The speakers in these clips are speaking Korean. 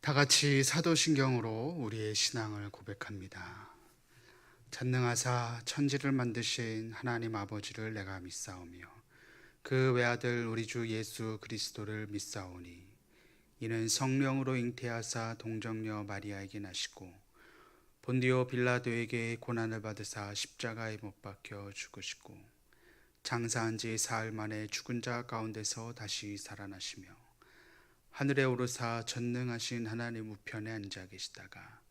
다 같이 사도신경으로 우리의 신앙을 고백합니다. 전능하사 천지를 만드신 하나님 아버지를 내가 믿사오며 그 외아들 우리 주 예수 그리스도를 믿사오니 이는 성령으로 잉태하사 동정녀 마리아에게 나시고 본디오 빌라도에게 고난을 받으사 십자가에 못 박혀 죽으시고 장사한 지 사흘 만에 죽은 자 가운데서 다시 살아나시며 하늘에 오르사 전능하신 하나님 우편에 앉아 계시다가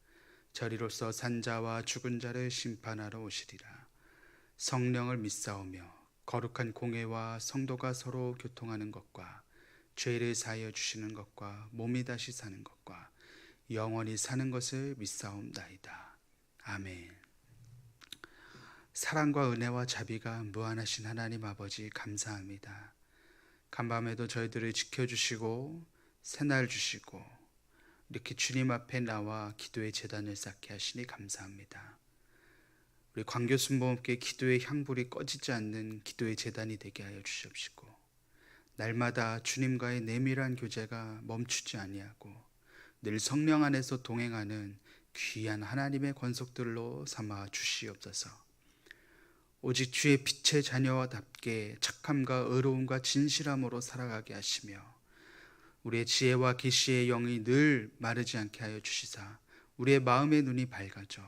저리로서 산자와 죽은 자를 심판하러 오시리라. 성령을 믿사오며 거룩한 공회와 성도가 서로 교통하는 것과 죄를 사하여 주시는 것과 몸이 다시 사는 것과 영원히 사는 것을 믿사옵나이다. 아멘. 사랑과 은혜와 자비가 무한하신 하나님 아버지 감사합니다. 간밤에도 저희들을 지켜주시고 새날 주시고 이렇게 주님 앞에 나와 기도의 제단을 쌓게 하시니 감사합니다. 우리 광교순복음교회 기도의 향불이 꺼지지 않는 기도의 제단이 되게 하여 주시옵시고 날마다 주님과의 내밀한 교제가 멈추지 아니하고 늘 성령 안에서 동행하는 귀한 하나님의 권속들로 삼아 주시옵소서. 오직 주의 빛의 자녀와답게 착함과 의로움과 진실함으로 살아가게 하시며 우리의 지혜와 계시의 영이 늘 마르지 않게 하여 주시사 우리의 마음의 눈이 밝아져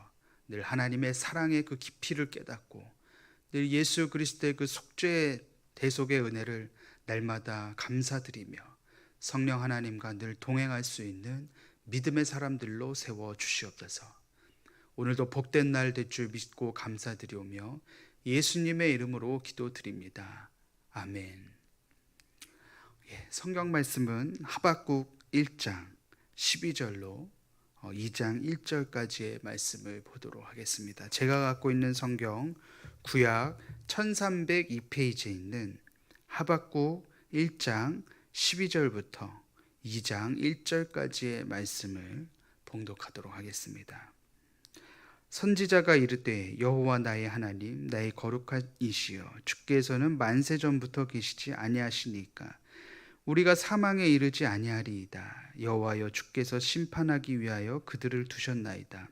늘 하나님의 사랑의 그 깊이를 깨닫고 늘 예수 그리스도의 그 속죄의 대속의 은혜를 날마다 감사드리며 성령 하나님과 늘 동행할 수 있는 믿음의 사람들로 세워 주시옵소서. 오늘도 복된 날 될 줄 믿고 감사드리오며 예수님의 이름으로 기도드립니다. 아멘. 성경 말씀은 하박국 1장 12절로 2장 1절까지의 말씀을 보도록 하겠습니다. 제가 갖고 있는 성경 구약 1302페이지에 있는 하박국 1장 12절부터 2장 1절까지의 말씀을 봉독하도록 하겠습니다. 선지자가 이르되 여호와 나의 하나님 나의 거룩한 이시여 주께서는 만세 전부터 계시지 아니하시니까 우리가 사망에 이르지 아니하리이다. 여호와여 주께서 심판하기 위하여 그들을 두셨나이다.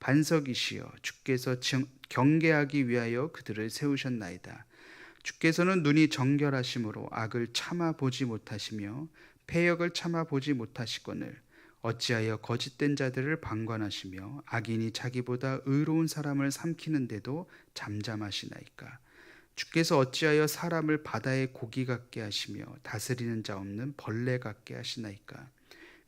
반석이시여 주께서 경계하기 위하여 그들을 세우셨나이다. 주께서는 눈이 정결하심으로 악을 참아 보지 못하시며 패역을 참아 보지 못하시거늘 어찌하여 거짓된 자들을 방관하시며 악인이 자기보다 의로운 사람을 삼키는데도 잠잠하시나이까. 주께서 어찌하여 사람을 바다의 고기 같게 하시며 다스리는 자 없는 벌레 같게 하시나이까.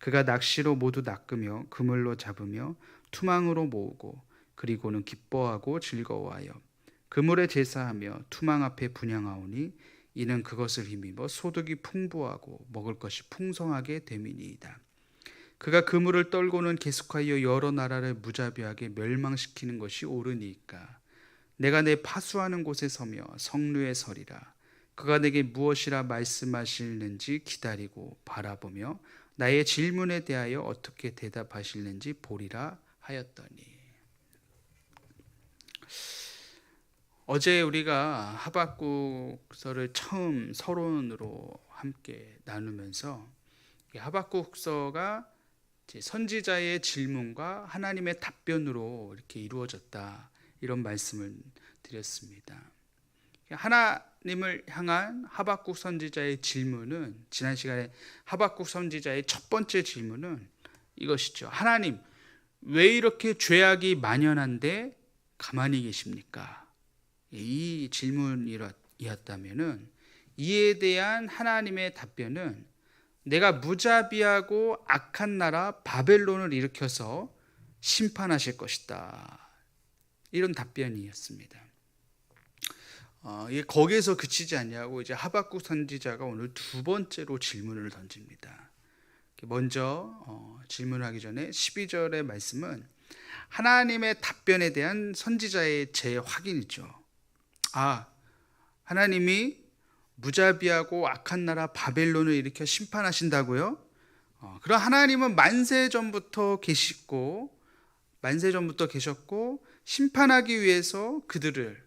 그가 낚시로 모두 낚으며 그물로 잡으며 투망으로 모으고 그리고는 기뻐하고 즐거워하여 그물에 제사하며 투망 앞에 분향하오니 이는 그것을 힘입어 소득이 풍부하고 먹을 것이 풍성하게 됨이니이다. 그가 그물을 떨고는 계속하여 여러 나라를 무자비하게 멸망시키는 것이 옳으니까. 내가 내 파수하는 곳에 서며 성루에 서리라. 그가 내게 무엇이라 말씀하실는지 기다리고 바라보며 나의 질문에 대하여 어떻게 대답하실는지 보리라 하였더니. 어제 우리가 하박국서를 처음 서론으로 함께 나누면서 하박국서가 선지자의 질문과 하나님의 답변으로 이렇게 이루어졌다, 이런 말씀을 드렸습니다. 하나님을 향한 하박국 선지자의 질문은, 지난 시간에 하박국 선지자의 첫 번째 질문은 이것이죠. 하나님, 왜 이렇게 죄악이 만연한데 가만히 계십니까? 이 질문이었다면은 이에 대한 하나님의 답변은 내가 무자비하고 악한 나라 바벨론을 일으켜서 심판하실 것이다, 이런 답변이었습니다. 거기에서 그치지 않냐고 이제 하박국 선지자가 오늘 두 번째로 질문을 던집니다. 먼저 질문하기 전에 12절의 말씀은 하나님의 답변에 대한 선지자의 재확인이죠. 하나님이 무자비하고 악한 나라 바벨론을 일으켜 심판하신다고요? 그럼 하나님은 만세 전부터 계셨고 심판하기 위해서 그들을,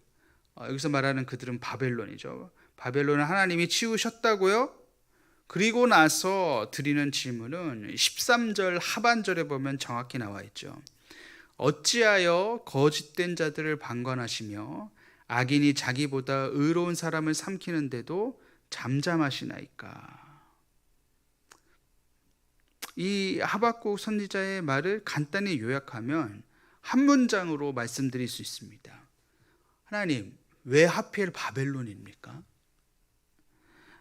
여기서 말하는 그들은 바벨론이죠. 바벨론을 하나님이 치우셨다고요? 그리고 나서 드리는 질문은 13절 하반절에 보면 정확히 나와 있죠. 어찌하여 거짓된 자들을 방관하시며 악인이 자기보다 의로운 사람을 삼키는데도 잠잠하시나이까. 이 하박국 선지자의 말을 간단히 요약하면 한 문장으로 말씀드릴 수 있습니다. 하나님, 왜 하필 바벨론입니까?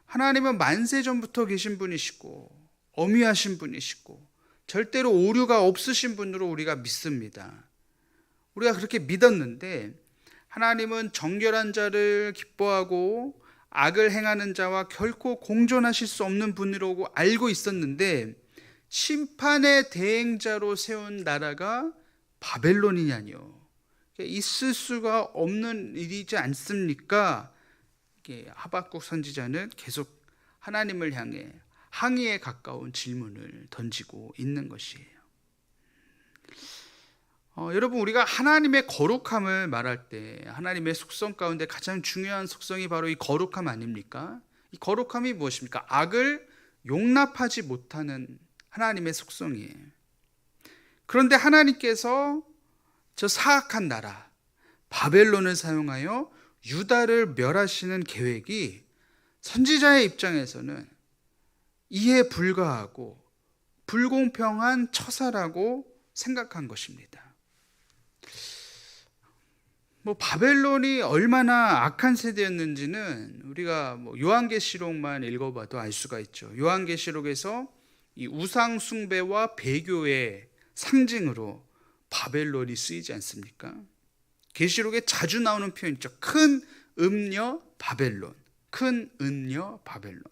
하나님은 만세 전부터 계신 분이시고 엄위하신 분이시고 절대로 오류가 없으신 분으로 우리가 믿습니다. 우리가 그렇게 믿었는데 하나님은 정결한 자를 기뻐하고 악을 행하는 자와 결코 공존하실 수 없는 분이라고 알고 있었는데 심판의 대행자로 세운 나라가 바벨론이냐뇨. 있을 수가 없는 일이지 않습니까? 하박국 선지자는 계속 하나님을 향해 항의에 가까운 질문을 던지고 있는 것이에요. 여러분, 우리가 하나님의 거룩함을 말할 때 하나님의 속성 가운데 가장 중요한 속성이 바로 이 거룩함 아닙니까? 이 거룩함이 무엇입니까? 악을 용납하지 못하는 하나님의 속성이에요. 그런데 하나님께서 저 사악한 나라 바벨론을 사용하여 유다를 멸하시는 계획이 선지자의 입장에서는 이해 불가하고 불공평한 처사라고 생각한 것입니다. 바벨론이 얼마나 악한 세대였는지는 우리가 요한계시록만 읽어봐도 알 수가 있죠. 요한계시록에서 이 우상 숭배와 배교의 상징으로 바벨론이 쓰이지 않습니까? 계시록에 자주 나오는 표현이죠. 큰 음녀 바벨론, 큰 음녀 바벨론.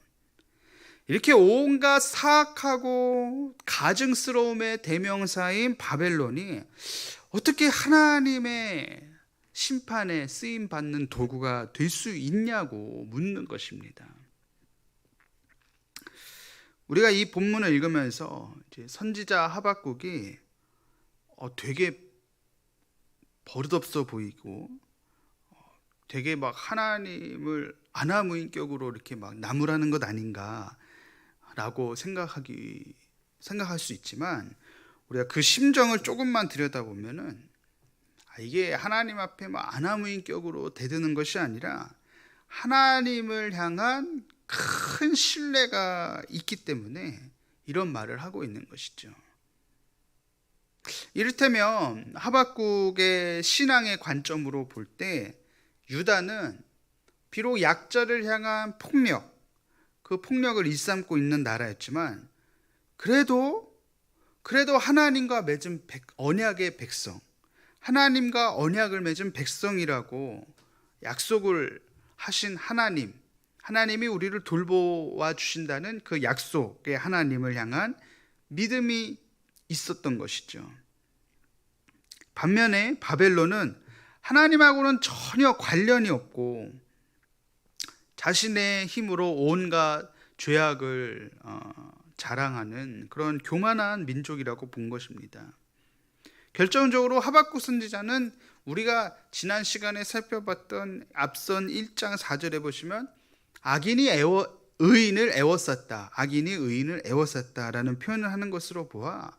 이렇게 온갖 사악하고 가증스러움의 대명사인 바벨론이 어떻게 하나님의 심판에 쓰임받는 도구가 될 수 있냐고 묻는 것입니다. 우리가 이 본문을 읽으면서 이제 선지자 하박국이 되게 버릇없어 보이고 되게 막 하나님을 아나무인격으로 이렇게 막 나무라는 것 아닌가라고 생각할 수 있지만 우리가 그 심정을 조금만 들여다보면은 이게 하나님 앞에 막 아나무인격으로 대드는 것이 아니라 하나님을 향한 큰 신뢰가 있기 때문에 이런 말을 하고 있는 것이죠. 이를테면 하박국의 신앙의 관점으로 볼 때 유다는 비록 약자를 향한 폭력, 그 폭력을 일삼고 있는 나라였지만 그래도 하나님과 맺은 언약의 백성, 하나님과 언약을 맺은 백성이라고 약속을 하신 하나님이 우리를 돌보아 주신다는 그 약속의 하나님을 향한 믿음이 있었던 것이죠. 반면에 바벨론은 하나님하고는 전혀 관련이 없고 자신의 힘으로 온갖 죄악을 자랑하는 그런 교만한 민족이라고 본 것입니다. 결정적으로 하박국 선지자는 우리가 지난 시간에 살펴봤던 앞선 1장 4절에 보시면 악인이 의인을 애워쌌다라는 표현을 하는 것으로 보아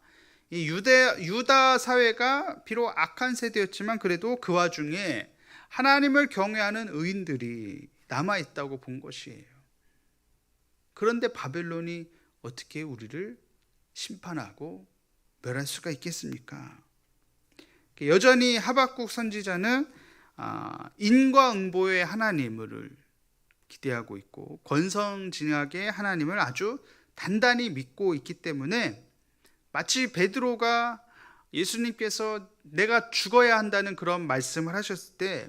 이 유다 사회가 비록 악한 세대였지만 그래도 그 와중에 하나님을 경외하는 의인들이 남아있다고 본 것이에요. 그런데 바벨론이 어떻게 우리를 심판하고 멸할 수가 있겠습니까? 여전히 하박국 선지자는 인과응보의 하나님을 기대하고 있고 권성징악의 하나님을 아주 단단히 믿고 있기 때문에 마치 베드로가 예수님께서 내가 죽어야 한다는 그런 말씀을 하셨을 때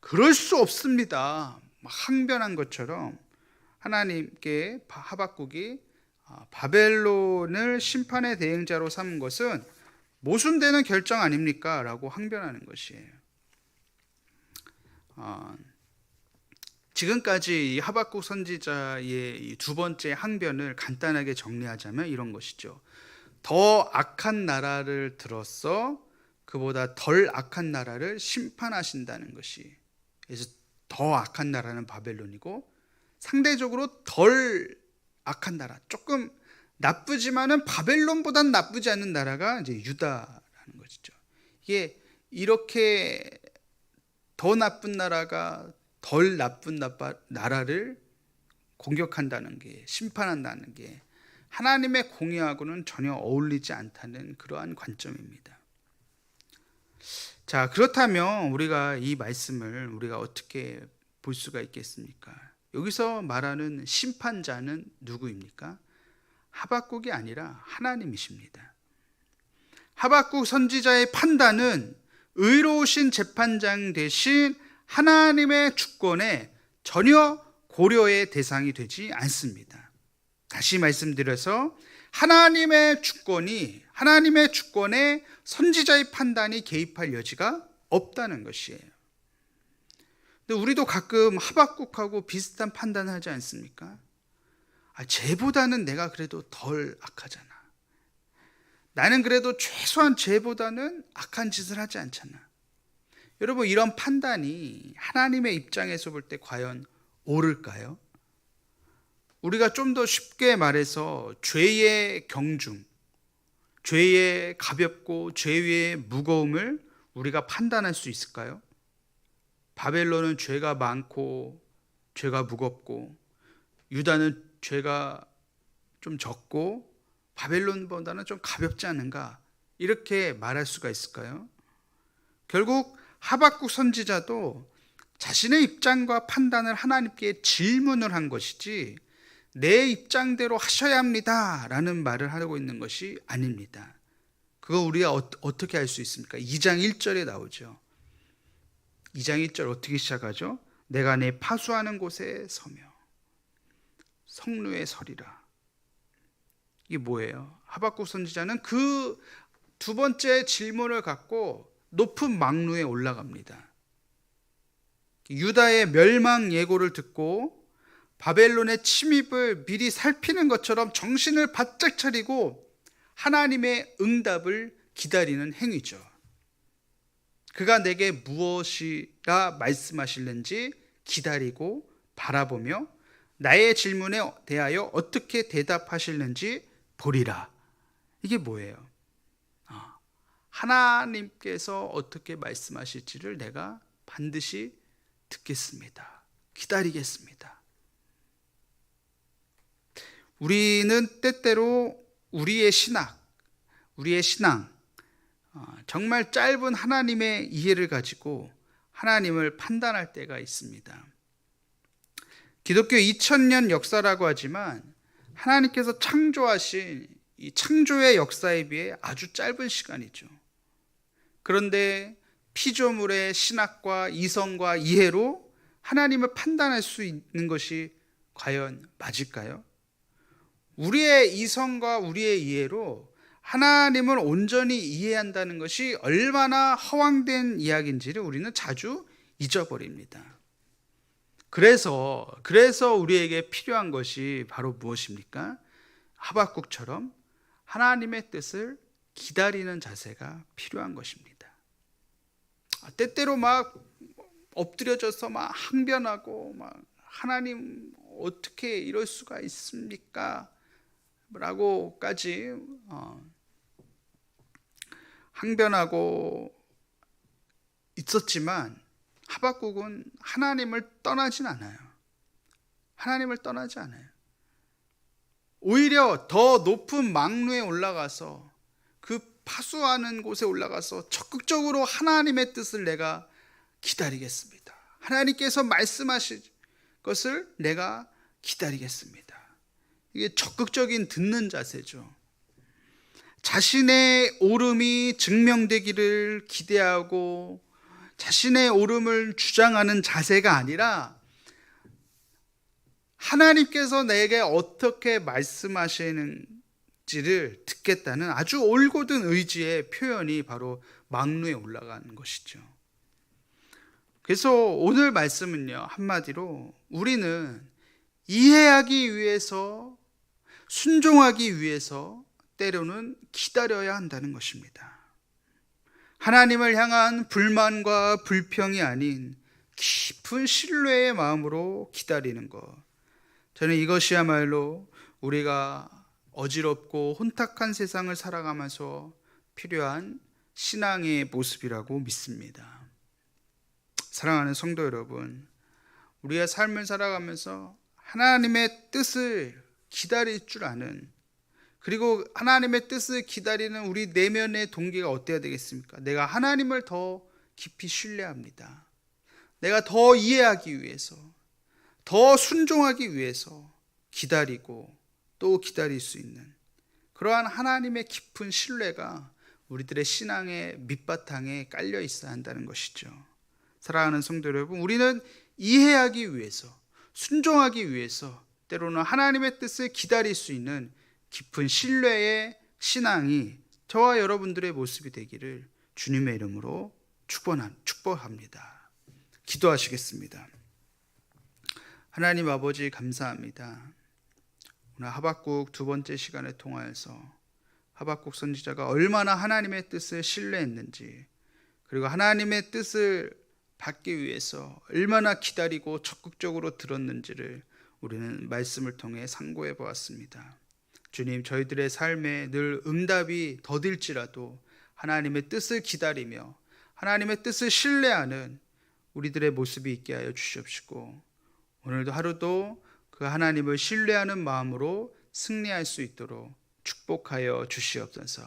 그럴 수 없습니다, 항변한 것처럼 하나님께 하박국이 바벨론을 심판의 대행자로 삼은 것은 모순되는 결정 아닙니까? 라고 항변하는 것이에요. 지금까지 이 하박국 선지자의 이 두 번째 항변을 간단하게 정리하자면 이런 것이죠. 더 악한 나라를 들어서 그보다 덜 악한 나라를 심판하신다는 것이, 그래서 더 악한 나라는 바벨론이고 상대적으로 덜 악한 나라, 조금 나쁘지만은 바벨론보단 나쁘지 않은 나라가 이제 유다라는 것이죠. 이게 이렇게 더 나쁜 나라가 덜 나쁜 나라를 공격한다는 게, 심판한다는 게 하나님의 공의하고는 전혀 어울리지 않다는 그러한 관점입니다. 자, 그렇다면 우리가 이 말씀을 우리가 어떻게 볼 수가 있겠습니까? 여기서 말하는 심판자는 누구입니까? 하박국이 아니라 하나님이십니다. 하박국 선지자의 판단은 의로우신 재판장 대신 하나님의 주권에 전혀 고려의 대상이 되지 않습니다. 다시 말씀드려서 하나님의 주권에 선지자의 판단이 개입할 여지가 없다는 것이에요. 근데 우리도 가끔 하박국하고 비슷한 판단을 하지 않습니까? 쟤보다는 내가 그래도 덜 악하잖아. 나는 그래도 최소한 쟤보다는 악한 짓을 하지 않잖아. 여러분, 이런 판단이 하나님의 입장에서 볼 때 과연 옳을까요? 우리가 좀 더 쉽게 말해서 죄의 경중, 죄의 가볍고 죄의 무거움을 우리가 판단할 수 있을까요? 바벨론은 죄가 많고 죄가 무겁고 유다는 죄가 좀 적고 바벨론보다는 좀 가볍지 않은가, 이렇게 말할 수가 있을까요? 결국 하박국 선지자도 자신의 입장과 판단을 하나님께 질문을 한 것이지 내 입장대로 하셔야 합니다 라는 말을 하고 있는 것이 아닙니다. 그거 우리가 어떻게 알 수 있습니까? 2장 1절에 나오죠. 2장 1절 어떻게 시작하죠? 내가 내 파수하는 곳에 서며 성루에 서리라. 이게 뭐예요? 하박국 선지자는 그 두 번째 질문을 갖고 높은 망루에 올라갑니다. 유다의 멸망 예고를 듣고 바벨론의 침입을 미리 살피는 것처럼 정신을 바짝 차리고 하나님의 응답을 기다리는 행위죠. 그가 내게 무엇이라 말씀하실는지 기다리고 바라보며 나의 질문에 대하여 어떻게 대답하실는지 보리라. 이게 뭐예요? 하나님께서 어떻게 말씀하실지를 내가 반드시 듣겠습니다. 기다리겠습니다. 우리는 때때로 우리의 신앙, 정말 짧은 하나님의 이해를 가지고 하나님을 판단할 때가 있습니다. 기독교 2000년 역사라고 하지만 하나님께서 창조하신 이 창조의 역사에 비해 아주 짧은 시간이죠. 그런데 피조물의 신학과 이성과 이해로 하나님을 판단할 수 있는 것이 과연 맞을까요? 우리의 이성과 우리의 이해로 하나님을 온전히 이해한다는 것이 얼마나 허황된 이야기인지를 우리는 자주 잊어버립니다. 그래서 우리에게 필요한 것이 바로 무엇입니까? 하박국처럼 하나님의 뜻을 기다리는 자세가 필요한 것입니다. 때때로 막 엎드려져서 막 항변하고 막 하나님 어떻게 이럴 수가 있습니까? 라고까지 항변하고 있었지만 하박국은 하나님을 떠나진 않아요. 하나님을 떠나지 않아요. 오히려 더 높은 망루에 올라가서 그 파수하는 곳에 올라가서 적극적으로 하나님의 뜻을 내가 기다리겠습니다. 하나님께서 말씀하실 것을 내가 기다리겠습니다. 이게 적극적인 듣는 자세죠. 자신의 옳음이 증명되기를 기대하고 자신의 옳음을 주장하는 자세가 아니라 하나님께서 내게 어떻게 말씀하시는지를 듣겠다는 아주 올곧은 의지의 표현이 바로 망루에 올라가는 것이죠. 그래서 오늘 말씀은요, 한마디로 우리는 이해하기 위해서, 순종하기 위해서 때로는 기다려야 한다는 것입니다. 하나님을 향한 불만과 불평이 아닌 깊은 신뢰의 마음으로 기다리는 것, 저는 이것이야말로 우리가 어지럽고 혼탁한 세상을 살아가면서 필요한 신앙의 모습이라고 믿습니다. 사랑하는 성도 여러분, 우리의 삶을 살아가면서 하나님의 뜻을 기다릴 줄 아는, 그리고 하나님의 뜻을 기다리는 우리 내면의 동기가 어때야 되겠습니까? 내가 하나님을 더 깊이 신뢰합니다. 내가 더 이해하기 위해서, 더 순종하기 위해서 기다리고 또 기다릴 수 있는 그러한 하나님의 깊은 신뢰가 우리들의 신앙의 밑바탕에 깔려 있어야 한다는 것이죠. 사랑하는 성도 여러분, 우리는 이해하기 위해서, 순종하기 위해서 때로는 하나님의 뜻을 기다릴 수 있는 깊은 신뢰의 신앙이 저와 여러분들의 모습이 되기를 주님의 이름으로 축복합니다. 기도하시겠습니다. 하나님 아버지 감사합니다. 오늘 하박국 두 번째 시간에 통하여서 하박국 선지자가 얼마나 하나님의 뜻을 신뢰했는지, 그리고 하나님의 뜻을 받기 위해서 얼마나 기다리고 적극적으로 들었는지를 우리는 말씀을 통해 상고해 보았습니다. 주님, 저희들의 삶에 늘 응답이 더딜지라도 하나님의 뜻을 기다리며 하나님의 뜻을 신뢰하는 우리들의 모습이 있게 하여 주시옵시고, 오늘도 하루도 그 하나님을 신뢰하는 마음으로 승리할 수 있도록 축복하여 주시옵소서.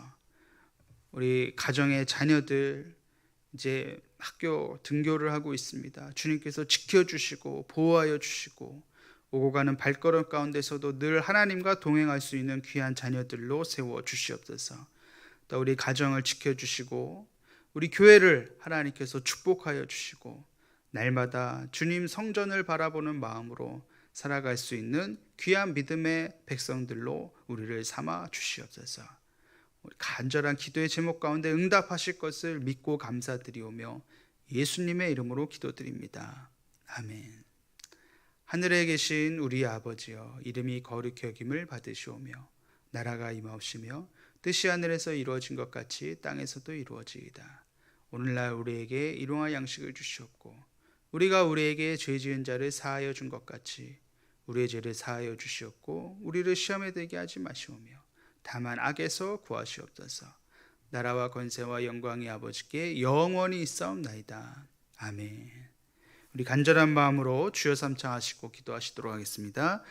우리 가정의 자녀들 이제 학교 등교를 하고 있습니다. 주님께서 지켜주시고 보호하여 주시고, 오고 가는 발걸음 가운데서도 늘 하나님과 동행할 수 있는 귀한 자녀들로 세워 주시옵소서. 또 우리 가정을 지켜주시고 우리 교회를 하나님께서 축복하여 주시고, 날마다 주님 성전을 바라보는 마음으로 살아갈 수 있는 귀한 믿음의 백성들로 우리를 삼아 주시옵소서. 간절한 기도의 제목 가운데 응답하실 것을 믿고 감사드리오며 예수님의 이름으로 기도드립니다. 아멘. 하늘에 계신 우리 아버지여, 이름이 거룩히 여김을 받으시오며 나라가 임하옵시며 뜻이 하늘에서 이루어진 것 같이 땅에서도 이루어지이다. 오늘날 우리에게 일용할 양식을 주시옵고, 우리가 우리에게 죄 지은 자를 사하여 준 것 같이 우리의 죄를 사하여 주시옵고, 우리를 시험에 들게 하지 마시오며 다만 악에서 구하시옵소서. 나라와 권세와 영광이 아버지께 영원히 있사옵나이다. 아멘. 우리 간절한 마음으로 주여 삼창하시고 기도하시도록 하겠습니다.